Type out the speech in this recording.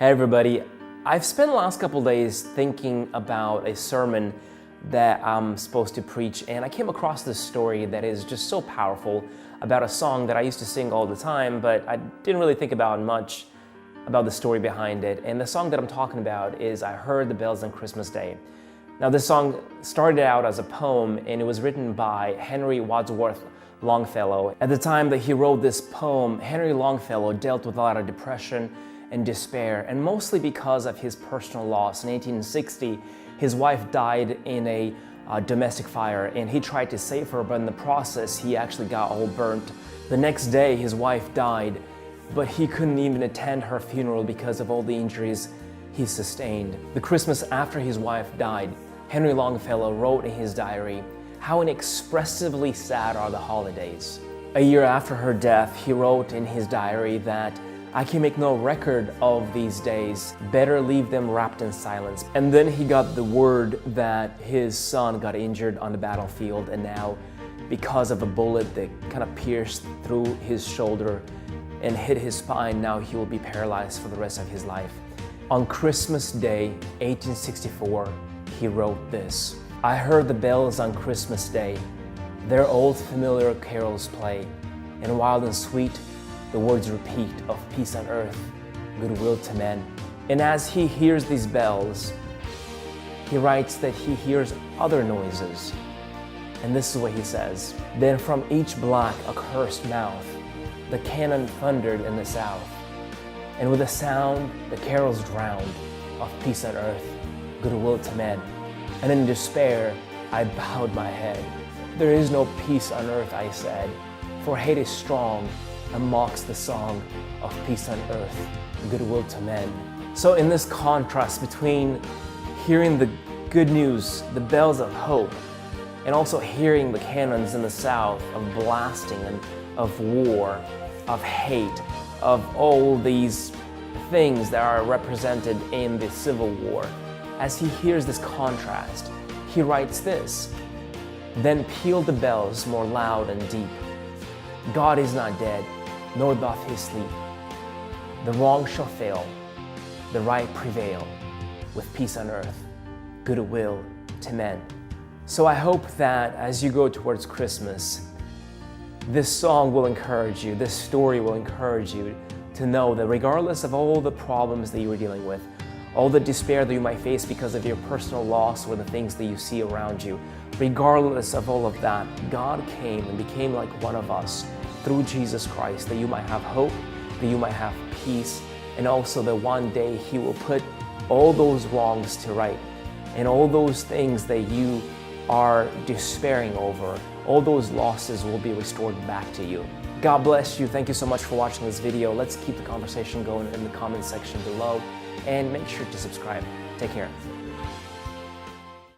Hey everybody, I've spent the last couple days thinking about a sermon that I'm supposed to preach, and I came across this story that is just so powerful about a song that I used to sing all the time, but I didn't really think about much about the story behind it. And the song that I'm talking about is I Heard the Bells on Christmas Day. Now this song started out as a poem, and it was written by Henry Wadsworth Longfellow. At the time that he wrote this poem, Henry Longfellow dealt with a lot of depression and despair, and mostly because of his personal loss. In 1860, his wife died in a domestic fire, and he tried to save her, but in the process, he actually got all burnt. The next day, his wife died, but he couldn't even attend her funeral because of all the injuries he sustained. The Christmas after his wife died, Henry Longfellow wrote in his diary, "How inexpressibly sad are the holidays." A year after her death, he wrote in his diary that I can make no record of these days, better leave them wrapped in silence. And then he got the word that his son got injured on the battlefield, and now because of a bullet that kind of pierced through his shoulder and hit his spine, now he will be paralyzed for the rest of his life. On Christmas Day, 1864, he wrote this: I heard the bells on Christmas Day, their old familiar carols play, and wild and sweet the words repeat of peace on earth, goodwill to men. And as he hears these bells, he writes that he hears other noises. And this is what he says: Then from each black accursed mouth, the cannon thundered in the south. And with a sound, the carols drowned of peace on earth, goodwill to men. And in despair, I bowed my head. There is no peace on earth, I said, for hate is strong and mocks the song of peace on earth, goodwill to men. So in this contrast between hearing the good news, the bells of hope, and also hearing the cannons in the south of blasting and of war, of hate, of all these things that are represented in the Civil War, as he hears this contrast, he writes this: Then peal the bells more loud and deep. God is not dead, nor doth he sleep. The wrong shall fail, the right prevail, with peace on earth, goodwill to men. So I hope that as you go towards Christmas, this song will encourage you, this story will encourage you to know that regardless of all the problems that you are dealing with, all the despair that you might face because of your personal loss or the things that you see around you, regardless of all of that, God came and became like one of us through Jesus Christ, that you might have hope, that you might have peace, and also that one day He will put all those wrongs to right, and all those things that you are despairing over, all those losses will be restored back to you. God bless you. Thank you so much for watching this video. Let's keep the conversation going in the comment section below, and make sure to subscribe. Take care.